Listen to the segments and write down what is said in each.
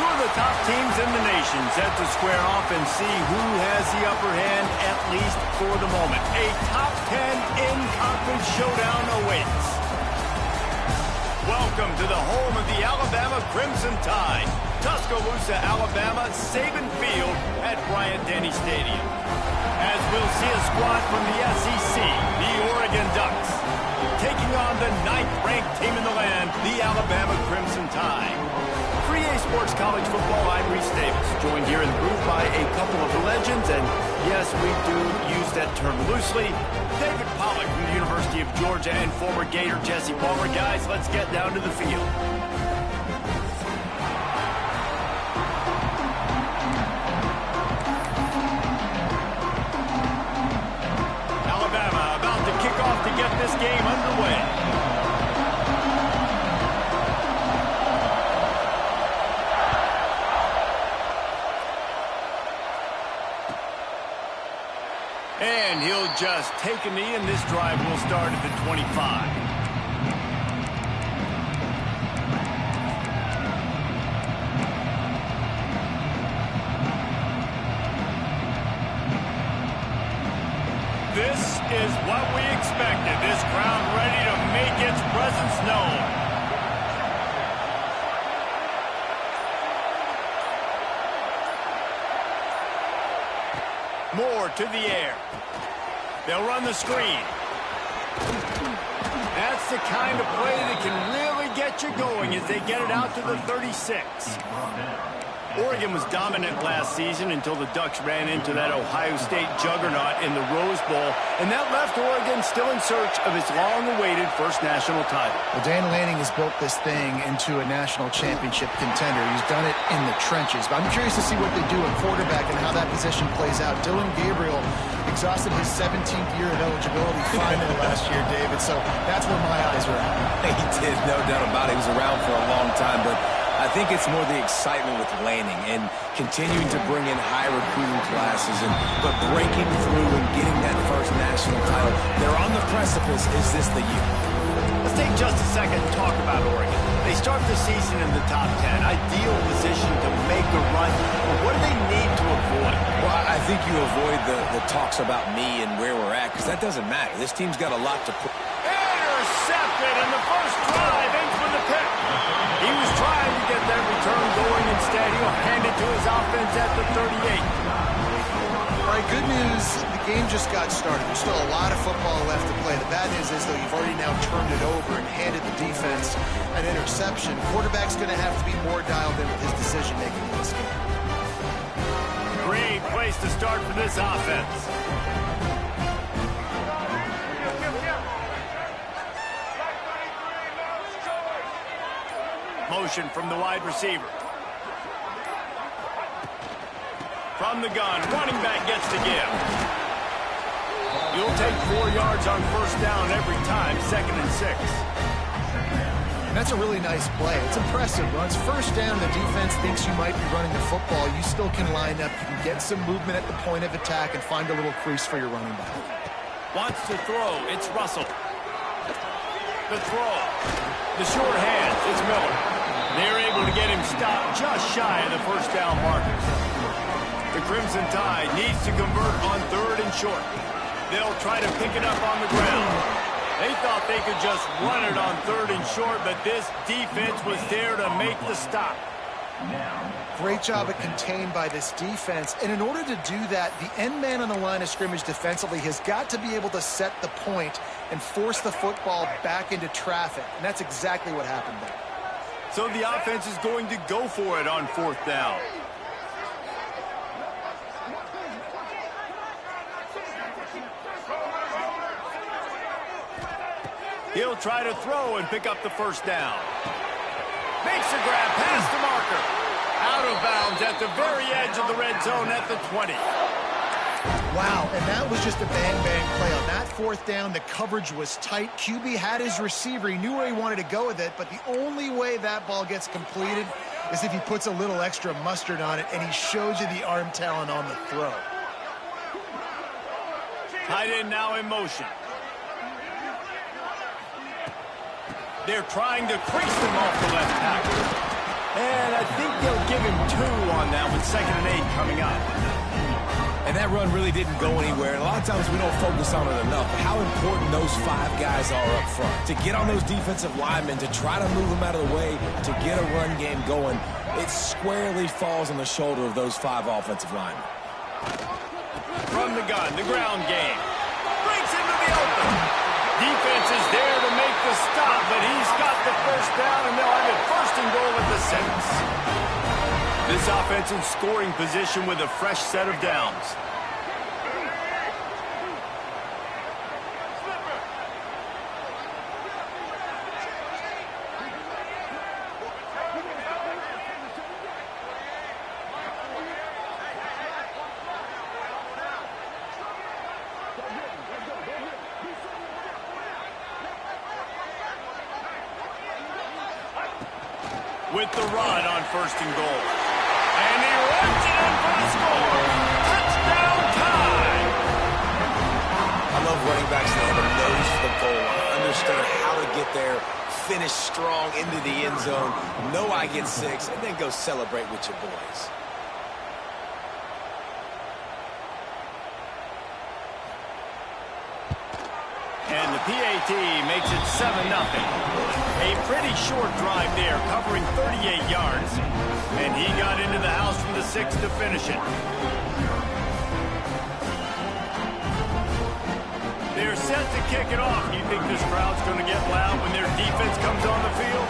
of the top teams in the nation set to square off and see who has the upper hand, at least for the moment. A top 10 in-conference showdown awaits. Welcome to the home of the Alabama Crimson Tide. Tuscaloosa, Alabama, Saban Field at Bryant-Denny Stadium. As we'll see a squad from the SEC, the Oregon Ducks, taking on the 9th-ranked team in the land, the Alabama Crimson Tide. For EA Sports College Football, I'm Reese Davis, joined here in the booth by a couple of legends, and yes, we do use that term loosely. David Pollack from the University of Georgia and former Gator Jesse Palmer. Guys, let's get down to the field. Alabama about to kick off to get this game underway. And he'll just take a knee, and this drive will start at the 25. This is what we expected. This crowd ready to make its presence known. Moore to the air. They'll run the screen. That's the kind of play that can really get you going as they get it out to the 36. Oregon was dominant last season until the Ducks ran into that Ohio State juggernaut in the Rose Bowl, and that left Oregon still in search of its long-awaited first national title. Well, Dan Lanning has built this thing into a national championship contender. He's done it in the trenches. But I'm curious to see what they do at quarterback and how that position plays out. Dillon Gabriel exhausted his 17th year of eligibility finally last year, David, so that's where my eyes were at. He did, no doubt about it. He was around for a long time, but I think it's more the excitement with Lanning and continuing to bring in high recruiting classes, but breaking through and getting that first national title. They're on the precipice. Is this the year? Let's take just a second and talk about Oregon. They start the season in the top 10. Ideal position to make a run. But what do they need to avoid? Well, I think you avoid the talks about me and where we're at, because that doesn't matter. This team's got a lot to put. Intercepted in the first drive, in for the pick. He was trying to get that return going. Instead, he'll hand it to his offense at the 38. All right, good news. The game just got started. There's still a lot of football left to play. The bad news is, though, you've already now turned it over and handed the defense an interception. Quarterback's going to have to be more dialed in with his decision-making in this game. Great place to start for this offense. Motion from the wide receiver. From the gun, running back gets to give. You'll take 4 yards on first down every time, 2nd and 6. That's a really nice play. It's impressive. Once first down, the defense thinks you might be running the football. You still can line up. You can get some movement at the point of attack and find a little crease for your running back. Wants to throw. It's Russell. The throw. The short hands. It's Miller. They're able to get him stopped just shy of the first down marker. The Crimson Tide needs to convert on 3rd and short. They'll try to pick it up on the ground. They thought they could just run it on 3rd and short, but this defense was there to make the stop. Great job at contained by this defense. And in order to do that, the end man on the line of scrimmage defensively has got to be able to set the point and force the football back into traffic. And that's exactly what happened there. So the offense is going to go for it on 4th down. He'll try to throw and pick up the first down. Makes a grab past the marker. Out of bounds at the very edge of the red zone at the 20. Wow, and that was just a bang-bang play. On that 4th down, the coverage was tight. QB had his receiver. He knew where he wanted to go with it, but the only way that ball gets completed is if he puts a little extra mustard on it, and he shows you the arm talent on the throw. Tight end now in motion. They're trying to crease them off the left tackle. And I think they'll give him 2 on that with 2nd and 8 coming up. And that run really didn't go anywhere. And a lot of times we don't focus on it enough. But how important those 5 guys are up front. To get on those defensive linemen, to try to move them out of the way, to get a run game going, it squarely falls on the shoulder of those 5 offensive linemen. From the gun, the ground game. Breaks into the open. Defense is there to make the stop, but he's got the first down, and they'll have it 1st and goal at the 6. This offense in scoring position with a fresh set of downs. With the run on 1st and goal. And he runs it in for the score. Touchdown time. I love running backs that have a nose for the goal line. Understand how to get there, finish strong into the end zone, know I get 6, and then go celebrate with your boys. And the PAT makes it 7-0. A pretty short drive there, covering 38 yards. And he got into the house from the 6 to finish it. They're set to kick it off. Do you think this crowd's going to get loud when their defense comes on the field?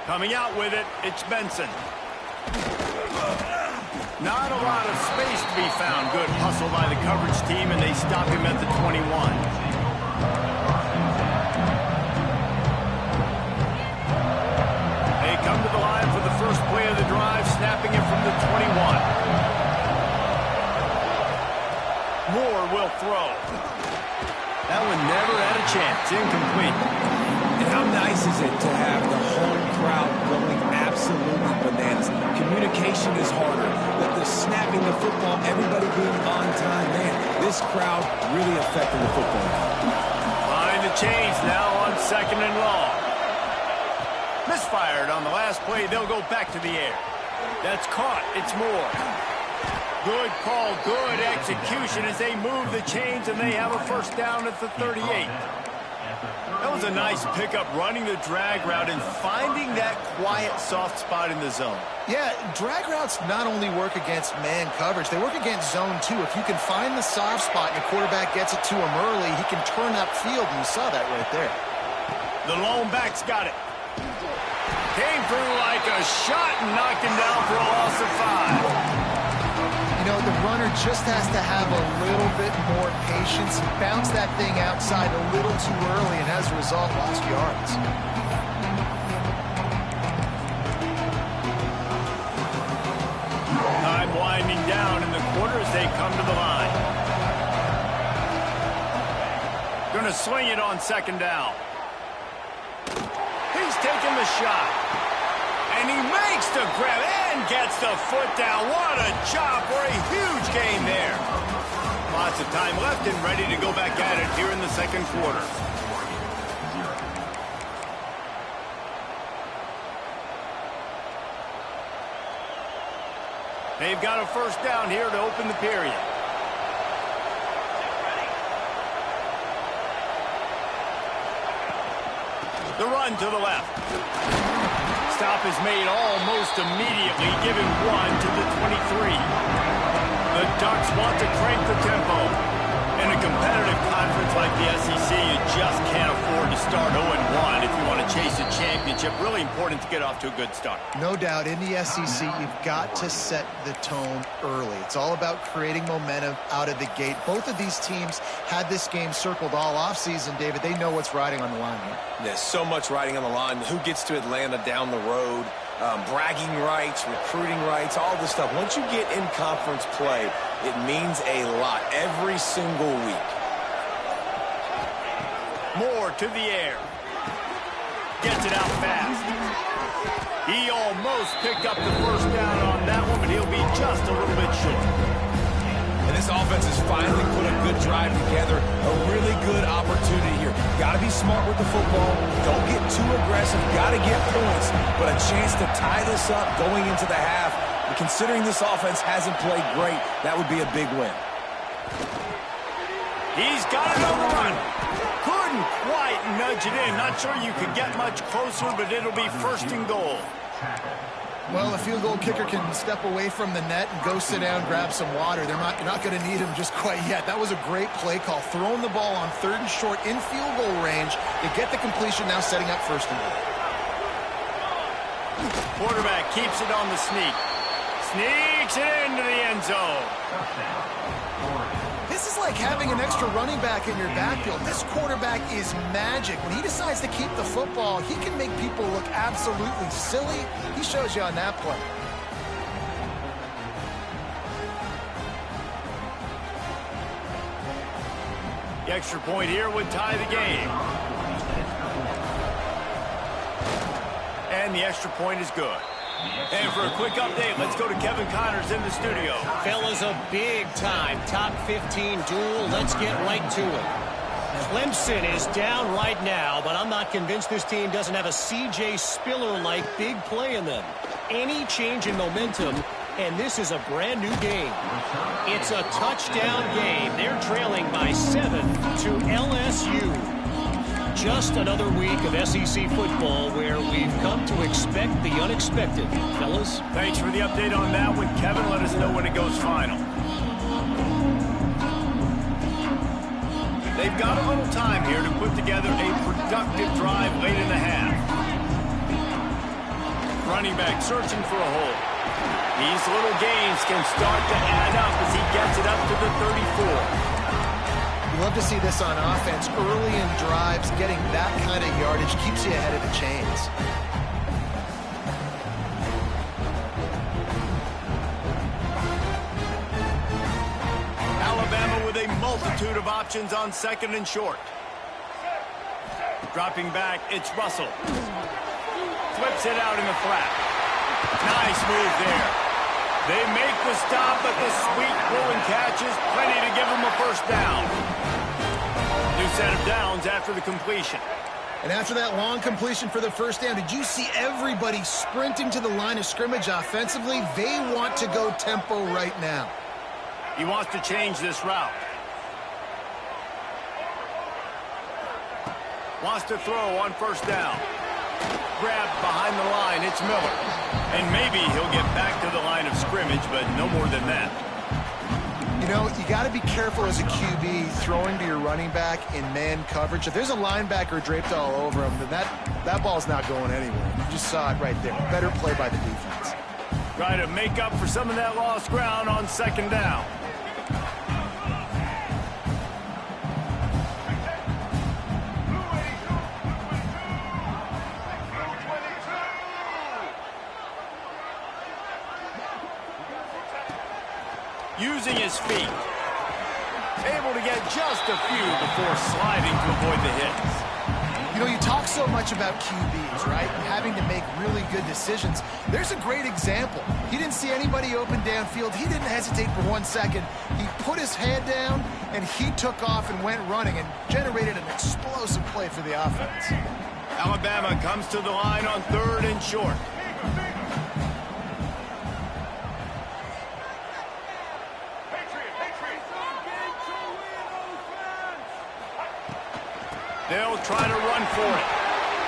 Coming out with it, it's Benson. Not a lot of space to be found. Good hustle by the coverage team, and they stop him at the 21. They come to the line for the first play of the drive, snapping it from the 21. Moore will throw. That one never had a chance. Incomplete. And how nice is it to have the home crowd going absolutely bananas? Communication is harder. But the snapping the football, everybody being on time, man, this crowd really affecting the football. Find the change now on 2nd and long. Misfired on the last play. They'll go back to the air. That's caught. It's Moore. Good call, good execution as they move the chains, and they have a 1st down at the 38. That was a nice pickup, running the drag route and finding that quiet, soft spot in the zone. Yeah, drag routes not only work against man coverage, they work against zone too. If you can find the soft spot and the quarterback gets it to him early, he can turn upfield, and you saw that right there. The lone back's got it. Came through like a shot and knocked him down for a loss of 5. You know, the runner just has to have a little bit more patience. He bounced that thing outside a little too early, and as a result, lost yards. Time winding down in the quarter as they come to the line. Gonna swing it on 2nd down. He's taking the shot. And he makes the grab and gets the foot down. What a job for a huge gain there. Lots of time left and ready to go back at it here in the 2nd quarter. They've got a 1st down here to open the period. The run to the left. Stop is made almost immediately, giving 1 to the 23. The Ducks want to crank the tempo. In a competitive conference like the SEC, you just can't afford to start 0-1 if you want to chase a championship. Really important to get off to a good start. No doubt, in the SEC, you've got to set the tone early. It's all about creating momentum out of the gate. Both of these teams had this game circled all offseason, David. They know what's riding on the line here. There's so much riding on the line. Who gets to Atlanta down the road? Bragging rights, recruiting rights, all this stuff. Once you get in conference play, it means a lot every single week. Moore to the air. Gets it out fast. He almost picked up the 1st down on that one, but he'll be just a little bit short. this offense has finally put a good drive together. A really good opportunity here. Got to be smart with the football. Don't get too aggressive. Got to get points. But a chance to tie this up going into the half. And considering this offense hasn't played great, that would be a big win. He's got it on the run. Couldn't quite nudge it in. Not sure you could get much closer, but it'll be first and goal. Well, a field goal kicker can step away from the net and go sit down, grab some water. You're not going to need him just quite yet. That was a great play call. Throwing the ball on 3rd and short in field goal range to get the completion, now setting up first and goal. Quarterback keeps it on the sneak. Sneaks it into the end zone. This is like having an extra running back in your backfield. This quarterback is magic. When he decides to keep the football, he can make people look absolutely silly. He shows you on that play. The extra point here would tie the game. And the extra point is good. And for a quick update, let's go to Kevin Connors in the studio. Fellas, a big-time top 15 duel. Let's get right to it. Clemson is down right now, but I'm not convinced this team doesn't have a C.J. Spiller-like big play in them. Any change in momentum, and this is a brand-new game. It's a touchdown game. They're trailing by 7 to LSU. Just another week of SEC football where we've come to expect the unexpected. Fellas? Thanks for the update on that one, Kevin. Let us know when it goes final. They've got a little time here to put together a productive drive late in the half. Running back searching for a hole. These little gains can start to add up as he gets it up to the 34. Love to see this on offense. Early in drives, getting that kind of yardage keeps you ahead of the chains. Alabama with a multitude of options on 2nd and short. Dropping back, it's Russell. Flips it out in the flat. Nice move there. They make the stop, but the sweet pulling catch is plenty to give them a first down. New set of downs after the completion. And after that long completion for the first down, did you see everybody sprinting to the line of scrimmage offensively? They want to go tempo right now. He wants to change this route. Wants to throw on first down. Grabbed behind the line, it's Miller. And maybe he'll get back to the line of scrimmage, but no more than that. You know, you got to be careful as a QB throwing to your running back in man coverage. If there's a linebacker draped all over him, then that ball's not going anywhere. You just saw it right there. Better play by the defense. Try to make up for some of that lost ground on 2nd down. Using his feet. Able to get just a few before sliding to avoid the hits. You know, you talk so much about QBs, right? Having to make really good decisions. There's a great example. He didn't see anybody open downfield. He didn't hesitate for 1 second. He put his head down, and he took off and went running and generated an explosive play for the offense. Alabama comes to the line on 3rd and short. They'll try to run for it.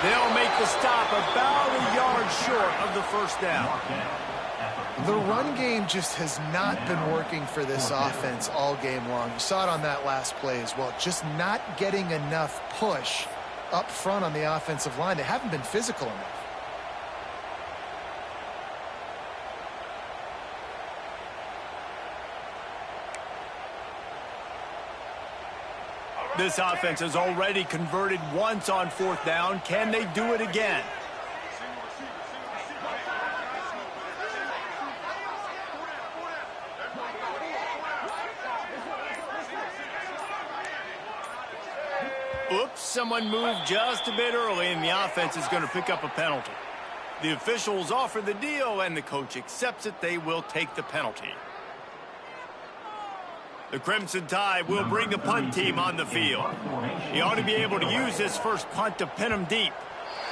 They'll make the stop about a yard short of the first down. The run game just has not been working for this offense all game long. You saw it on that last play as well. Just not getting enough push up front on the offensive line. They haven't been physical enough. This offense has already converted once on 4th down. Can they do it again? Oops, someone moved just a bit early, and the offense is going to pick up a penalty. The officials offer the deal, and the coach accepts it. They will take the penalty. The Crimson Tide will bring the punt team on the field. He ought to be able to use his first punt to pin them deep.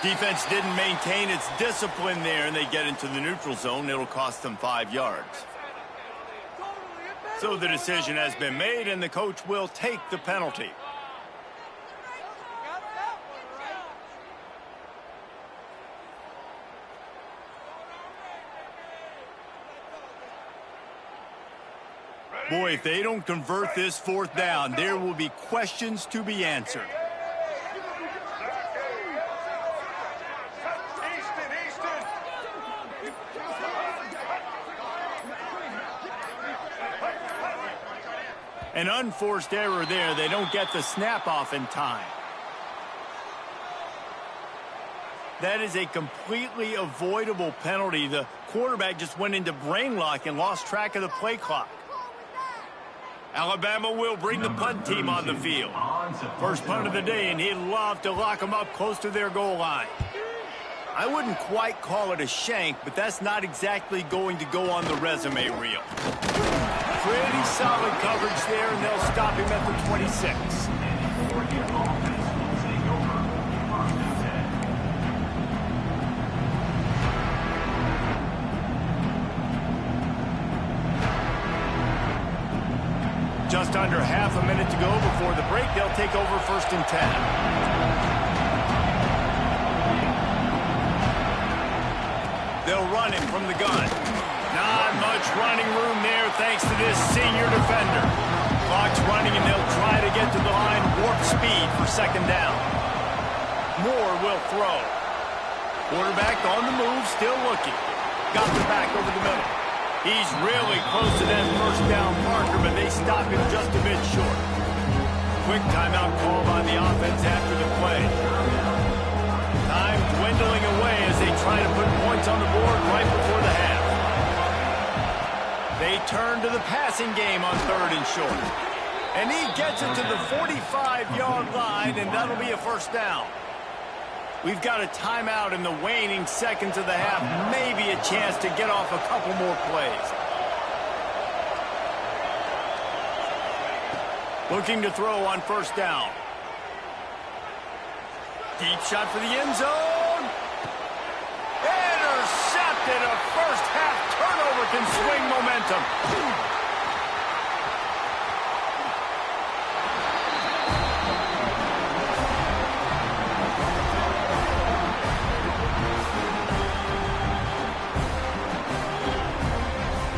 Defense didn't maintain its discipline there, and they get into the neutral zone. It'll cost them 5 yards. So the decision has been made, and the coach will take the penalty. Boy, if they don't convert this 4th down, there will be questions to be answered. An unforced error there. They don't get the snap off in time. That is a completely avoidable penalty. The quarterback just went into brain lock and lost track of the play clock. Alabama will bring the punt team on the field. First punt of the day, and he'd love to lock them up close to their goal line. I wouldn't quite call it a shank, but that's not exactly going to go on the resume reel. Pretty solid coverage there, and they'll stop him at the 26. Just under half a minute to go before the break. They'll take over 1st and 10. They'll run him from the gun. Not much running room there thanks to this senior defender. Clock's running, and they'll try to get to the line warp speed for 2nd down. Moore will throw. Quarterback on the move, still looking. Got the back over the middle. He's really close to that 1st down marker, but they stop him just a bit short. Quick timeout call by the offense after the play. Time dwindling away as they try to put points on the board right before the half. They turn to the passing game on 3rd and short. And he gets it to the 45-yard line, and that'll be a 1st down. We've got a timeout in the waning seconds of the half. Maybe a chance to get off a couple more plays. Looking to throw on 1st down. Deep shot for the end zone. Intercepted. A first half turnover can swing momentum.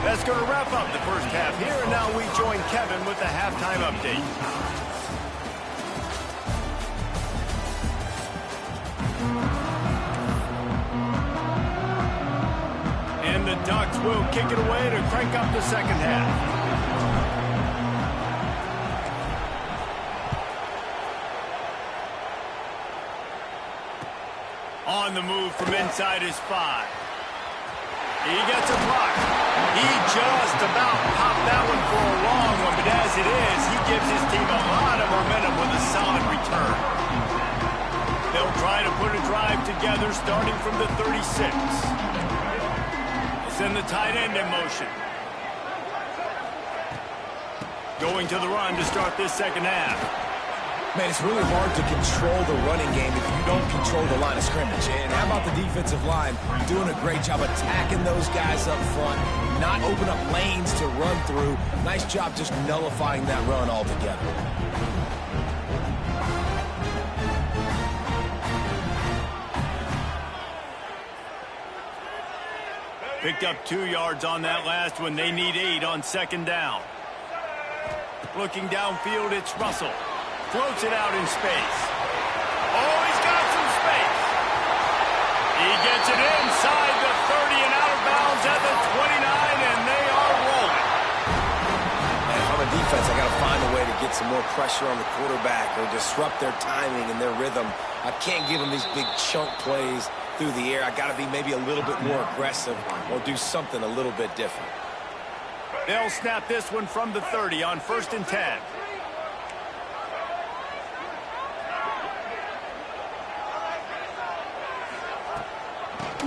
That's going to wrap up the 1st half here, and now we join Kevin with the halftime update. And the Ducks will kick it away to crank up the 2nd half. On the move from inside his 5. He gets a block. He just about popped that one for a long one, but as it is, he gives his team a lot of momentum with a solid return. They'll try to put a drive together starting from the 36. They send the tight end in motion. Going to the run to start this 2nd half. Man, it's really hard to control the running game if you don't control the line of scrimmage. And how about the defensive line doing a great job attacking those guys up front, not open up lanes to run through. Nice job just nullifying that run altogether. Picked up 2 yards on that last one. They need 8 on 2nd down. Looking downfield, it's Russell. Floats it out in space. Oh, he's got some space. He gets it inside the 30 and out of bounds at the 29, and they are rolling. And if I'm a defense, I got to find a way to get some more pressure on the quarterback or disrupt their timing and their rhythm. I can't give them these big chunk plays through the air. I got to be maybe a little bit more aggressive or do something a little bit different. They'll snap this one from the 30 on 1st and 10.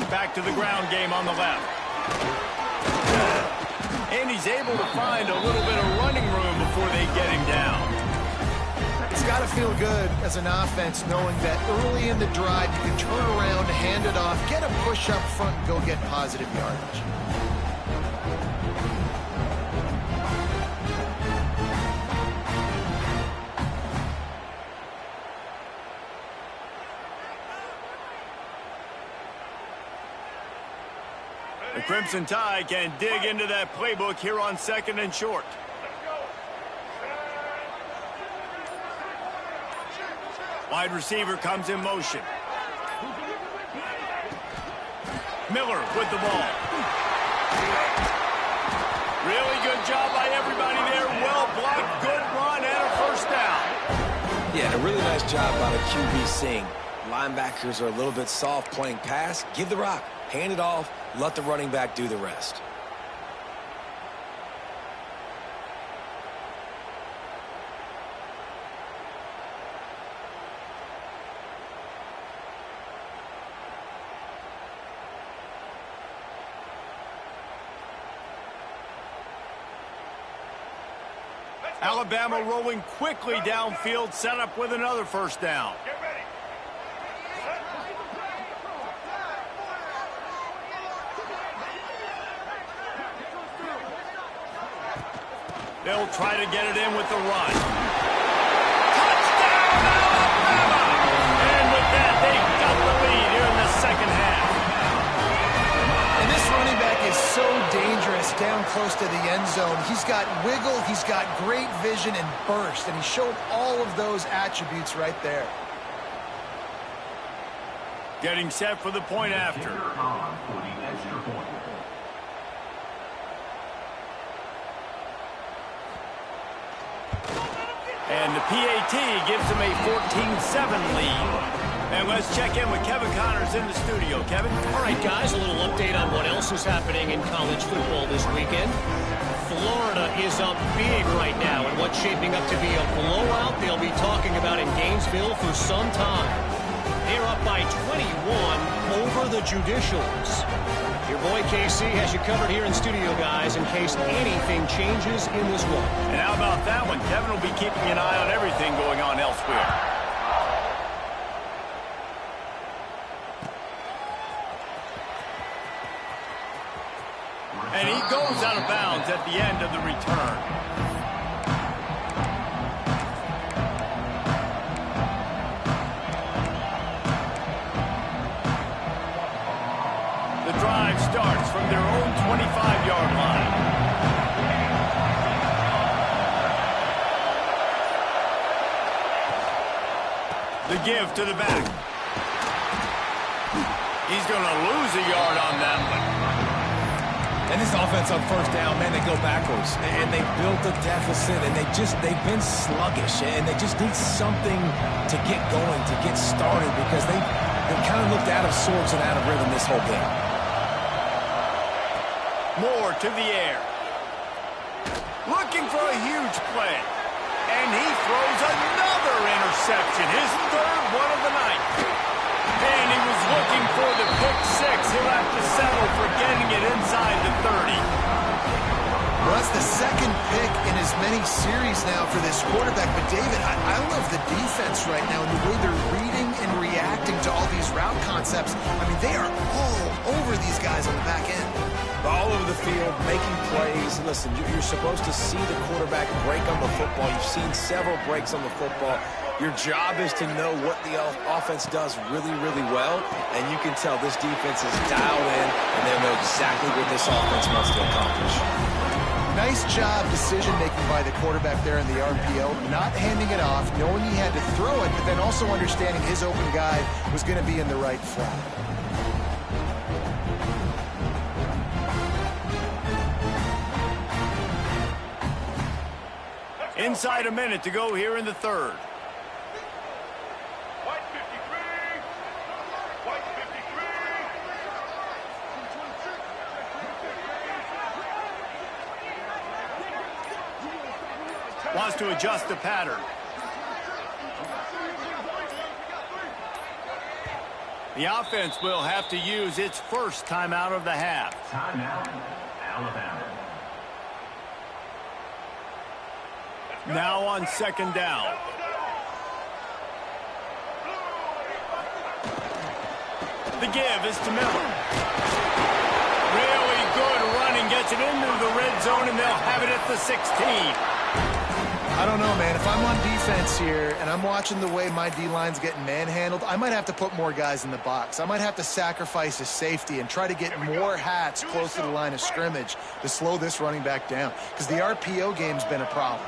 Back to the ground game on the left. And he's able to find a little bit of running room before they get him down. It's got to feel good as an offense knowing that early in the drive you can turn around, hand it off, get a push up front, and go get positive yardage. The Crimson Tide can dig into that playbook here on 2nd and short. Wide receiver comes in motion. Miller with the ball. Really good job by everybody there. Well blocked, good run, and a first down. Yeah, a really nice job by the QB seeing. Linebackers are a little bit soft playing pass. Give the rock. Hand it off. Let the running back do the rest. Alabama rolling quickly downfield, set up with another first down. They'll try to get it in with the run. Touchdown, Alabama! And with that, they got the lead here in the second half. And this running back is so dangerous down close to the end zone. He's got wiggle, he's got great vision and burst, and he showed all of those attributes right there. Getting set for the point after. And the PAT gives them a 14-7 lead. And let's check in with Kevin Connors in the studio. Kevin? All right, guys, a little update on what else is happening in college football this weekend. Florida is up big right now in what's shaping up to be a blowout they'll be talking about in Gainesville for some time. They're up by 21 over the Judicials. Your boy KC has you covered here in studio, guys, in case anything changes in this one. And how about that one? Kevin will be keeping an eye on everything going on elsewhere. And he goes out of bounds at the end of the return. The drive starts from their own 25-yard line. The give to the back. He's going to lose a yard on that one. And this offense on first down, man, they go backwards. And they built a deficit, and they've been sluggish. And they just need something to get going, to get started, because they kind of looked out of sorts and out of rhythm this whole game. Moore to the air. Looking for a huge play. And he throws another interception, his third one of the night. And he was looking for the pick six. He'll have to settle for getting it inside the 30. Well, that's the second pick in as many series now for this quarterback. But, David, I love the defense right now and the way they're reading and reacting to all these route concepts. I mean, they are all over these guys on the back end. All over the field, making plays. Listen, you're supposed to see the quarterback break on the football. You've seen several breaks on the football. Your job is to know what the offense does really, really well, and you can tell this defense is dialed in, and they know exactly what this offense wants to accomplish. Nice job decision-making by the quarterback there in the RPO, not handing it off, knowing he had to throw it, but then also understanding his open guy was going to be in the right flat. Inside a minute to go here in the third. Wants to adjust the pattern. The offense will have to use its first timeout of the half. Timeout, Alabama. Now on second down. The give is to Miller. Really good running, gets it into the red zone, and they'll have it at the 16. I don't know, man. If I'm on defense here and I'm watching the way my D-line's getting manhandled, I might have to put more guys in the box. I might have to sacrifice his safety and try to get more hats close to the line of scrimmage to slow this running back down, because the RPO game's been a problem.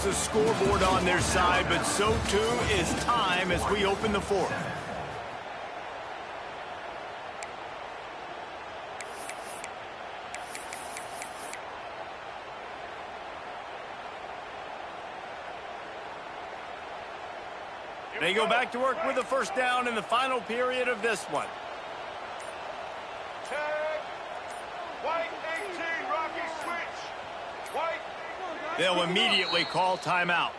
The scoreboard on their side, but so too is time as we open the fourth. They go back to work with the first down in the final period of this one. They'll immediately call timeout.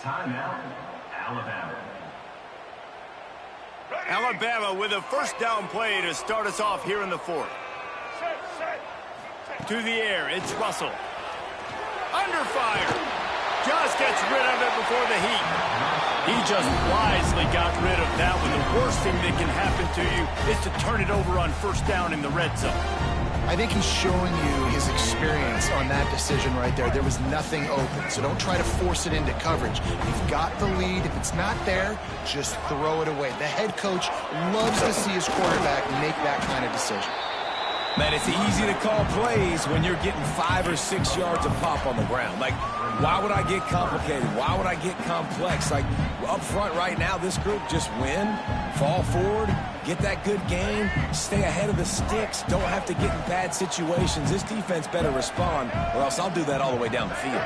Timeout, Alabama. Alabama with a first down play to start us off here in the fourth. To the air, it's Russell. Under fire. Just gets rid of it before the heat. He just wisely got rid of that one. The worst thing that can happen to you is to turn it over on first down in the red zone. I think he's showing you his experience on that decision right there. There was nothing open, so don't try to force it into coverage. You've got the lead. If it's not there, just throw it away. The head coach loves to see his quarterback make that kind of decision. Man, it's easy to call plays when you're getting 5 or 6 yards of pop on the ground. Like, why would I get complicated? Why would I get complex? Like, up front right now, this group just win, fall forward, get that good game, stay ahead of the sticks, don't have to get in bad situations. This defense better respond, or else I'll do that all the way down the field.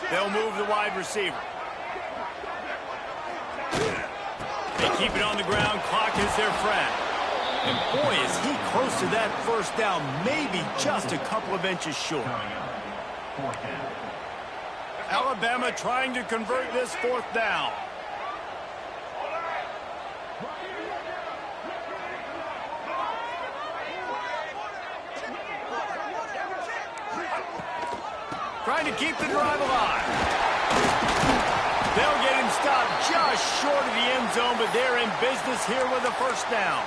They'll move the wide receiver. They keep it on the ground. Clock is their friend. And boy, is he close to that first down, maybe just a couple of inches short. Alabama trying to convert this fourth down. Trying to keep the drive alive. They'll get him stopped just short of the end zone, but they're in business here with a first down.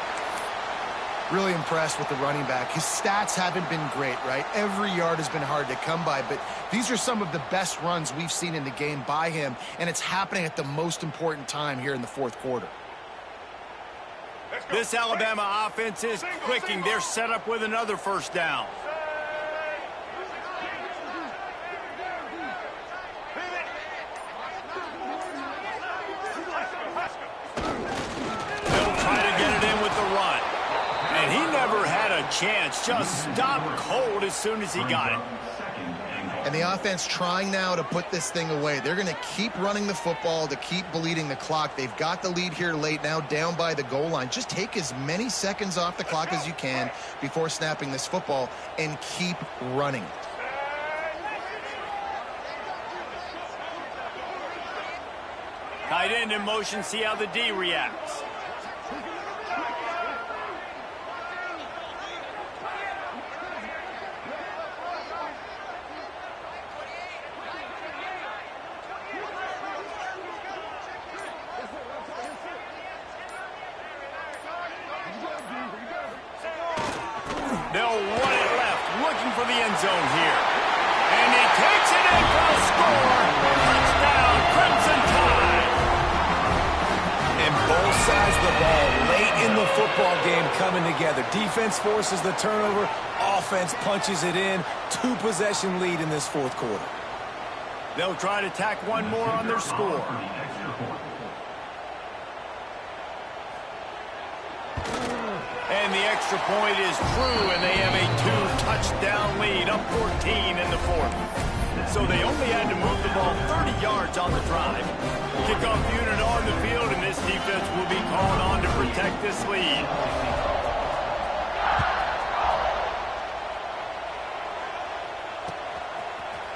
Really impressed with the running back. His stats haven't been great, right? Every yard has been hard to come by, but these are some of the best runs we've seen in the game by him, and it's happening at the most important time here in the fourth quarter. This Alabama offense is clicking. They're set up with another first down. Chance just stopped cold as soon as he got it. And the offense trying now to put this thing away. They're going to keep running the football to keep bleeding the clock. They've got the lead here late, now down by the goal line. Just take as many seconds off the clock as you can before snapping this football and keep running it. Tight end in motion, see how the D reacts. They'll run it left, looking for the end zone here. And he takes it in for a score. Touchdown, Crimson Tide. And both sides of the ball late in the football game coming together. Defense forces the turnover. Offense punches it in. 2-possession lead in this fourth quarter. They'll try to tack one more on their score. And the extra point is true, and they have a 2-touchdown lead, up 14 in the fourth. so they only had to move the ball 30 yards on the drive. Kickoff unit on the field, and this defense will be calling on to protect this lead.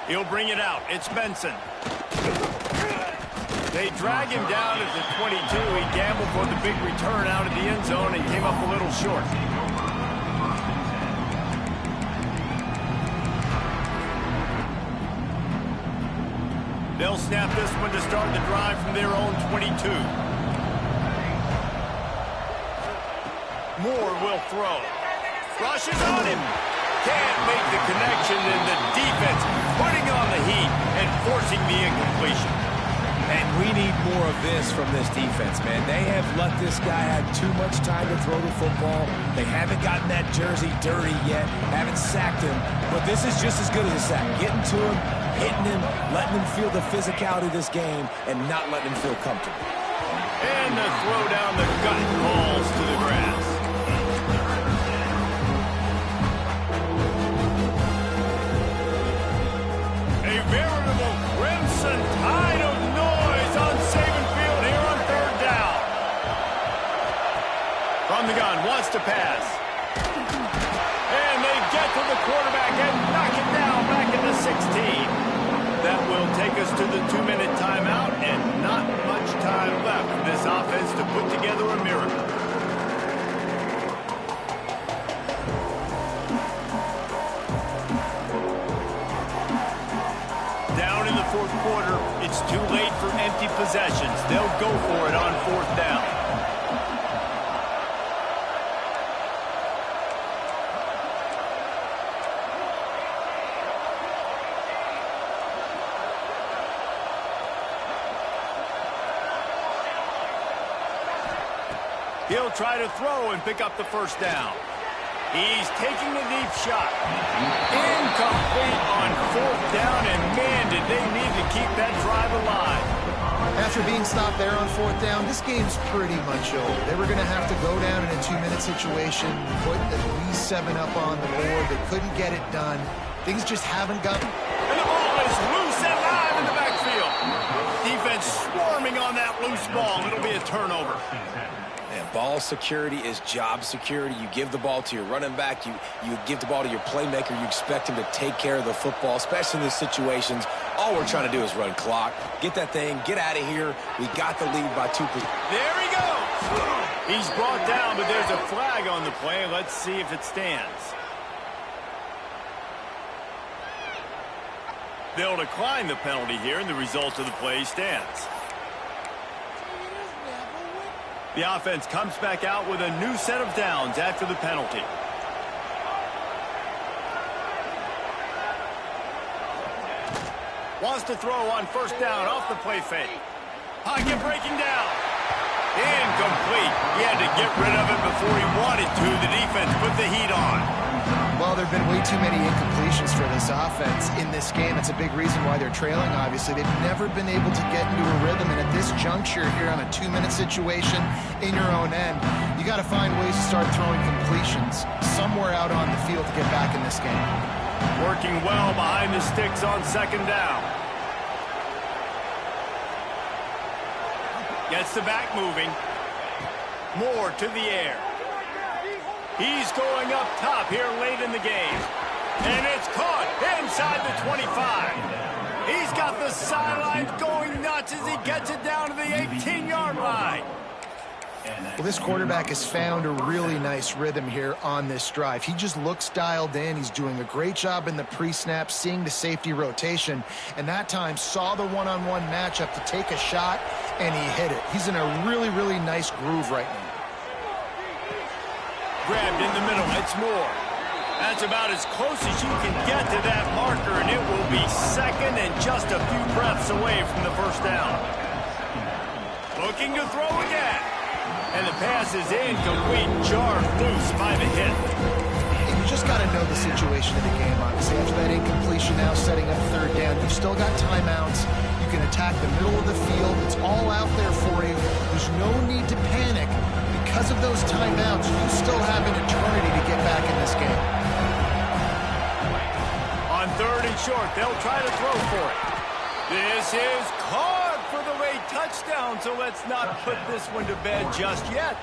He'll bring it out. It's Benson. They drag him down at the 22. He gambled for the big return out of the end zone and came up a little short. They'll snap this one to start the drive from their own 22. Moore will throw. Rushes on him. Can't make the connection, and the defense putting on the heat and forcing the incompletion. And we need more of this from this defense, man. They have let this guy have too much time to throw the football. They haven't gotten that jersey dirty yet, haven't sacked him. But this is just as good as a sack. Getting to him, hitting him, letting him feel the physicality of this game, and not letting him feel comfortable. And the throw down the gut falls to the grass. A veritable crimson tide of noise on Saban Field here on third down. From the gun, wants to pass. And they get to the quarterback and knock it down back at the 16. That will take us to the 2-minute timeout, and not much time left for this offense to put together a miracle. Down in the fourth quarter, it's too late for empty possessions. They'll go for it on fourth down. He'll try to throw and pick up the first down. He's taking the deep shot. Incomplete on fourth down, and man, did they need to keep that drive alive. After being stopped there on fourth down, this game's pretty much over. They were going to have to go down in a 2-minute situation, put at least 7 up on the board. They couldn't get it done. Things just haven't gotten... And the ball is loose and live in the backfield. Defense swarming on that loose ball. It'll be a turnover. Ball security is job security. You give the ball to your running back. You give the ball to your playmaker. You expect him to take care of the football, especially in these situations. All we're trying to do is run clock. Get that thing. Get out of here. We got the lead by 2 points. There he goes. He's brought down, but there's a flag on the play. Let's see if it stands. They'll decline the penalty here, and the result of the play stands. The offense comes back out with a new set of downs after the penalty. Wants to throw on first down off the play fake. Pocket breaking down. Incomplete. He had to get rid of it before he wanted to. The defense put the heat on. Well, there have been way too many incompletions for this offense in this game. It's a big reason why they're trailing, obviously. They've never been able to get into a rhythm, and at this juncture here on a 2-minute situation in your own end, you got to find ways to start throwing completions somewhere out on the field to get back in this game. Working well behind the sticks on second down. Gets the back moving. Moore to the air. He's going up top here late in the game. And it's caught inside the 25. He's got the sidelines going nuts as he gets it down to the 18-yard line. Well, this quarterback has found a really nice rhythm here on this drive. He just looks dialed in. He's doing a great job in the pre-snap, seeing the safety rotation, and that time saw the one-on-one matchup to take a shot, and he hit it. He's in a really, really nice groove right now. Grabbed in the middle. It's Moore. That's about as close as you can get to that marker, and it will be second and just a few breaths away from the first down. Looking to throw again. And the pass is incomplete, jarred loose by the hit. And you just got to know the situation of the game, obviously. After that incompletion, now setting up third down. You've still got timeouts. You can attack the middle of the field. It's all out there for you. There's no need to panic. Because of those timeouts, you still have an eternity to get back in this game. On 3rd and short. They'll try to throw for it. This is caught for the late touchdown, so let's not put this one to bed just yet.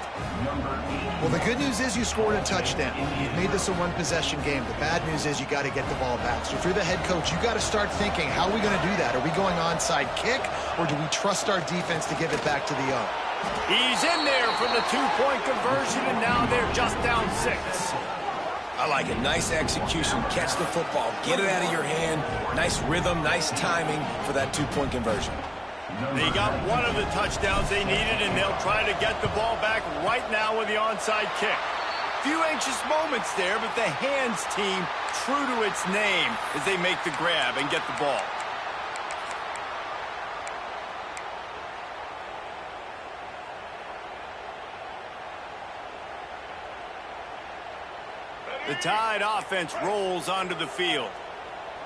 Well, the good news is you scored a touchdown. You've made this a one-possession game. The bad news is you got to get the ball back. So if you're the head coach, you got to start thinking, how are we going to do that? Are we going onside kick, or do we trust our defense to give it back to the own? He's in there for the 2-point conversion, and now they're just down 6. I like it. Nice execution. Catch the football. Get it out of your hand. Nice rhythm, nice timing for that 2-point conversion. They got one of the touchdowns they needed, and they'll try to get the ball back right now with the onside kick. Few anxious moments there, but the hands team true to its name as they make the grab and get the ball. The Tide offense rolls onto the field.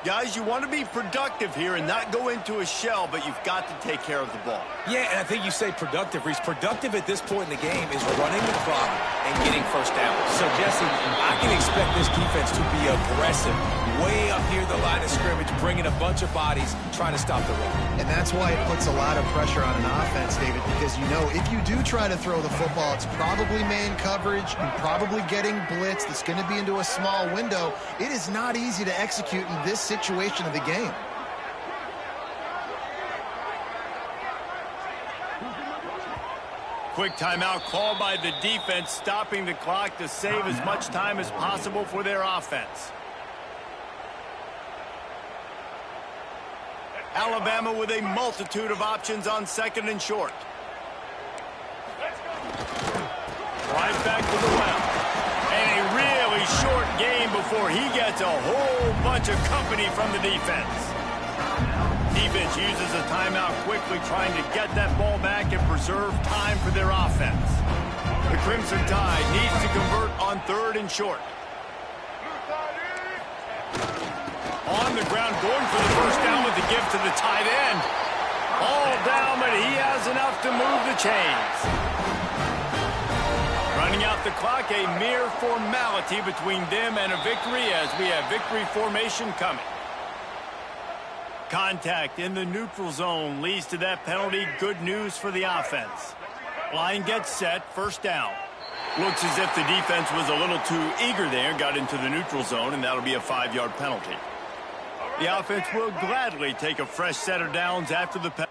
Guys, you want to be productive here and not go into a shell, but you've got to take care of the ball. Yeah, and I think you say productive, Reese. Productive at this point in the game is running the clock and getting first down. So, Jesse, I can expect this defense to be aggressive, way up here the line of scrimmage, bringing a bunch of bodies, trying to stop the run. And that's why it puts a lot of pressure on an offense, David, because you know if you do try to throw the football, it's probably man coverage and probably getting blitzed. It's going to be into a small window. It is not easy to execute in this situation of the game. Quick timeout called by the defense, stopping the clock to save as much time as possible for their offense. Alabama with a multitude of options on 2nd and short. Right back to the well. And a really short game before he gets a whole bunch of company from the defense. Defense uses a timeout quickly, trying to get that ball back and preserve time for their offense. The Crimson Tide needs to convert on 3rd and short. On the ground, going for the first down with the give to the tight end. All down, but he has enough to move the chains. Running out the clock, a mere formality between them and a victory as we have victory formation coming. Contact in the neutral zone leads to that penalty. Good news for the offense. Line gets set, first down. Looks as if the defense was a little too eager there, got into the neutral zone, and that'll be a 5-yard penalty. The offense will gladly take a fresh set of downs after the penalty.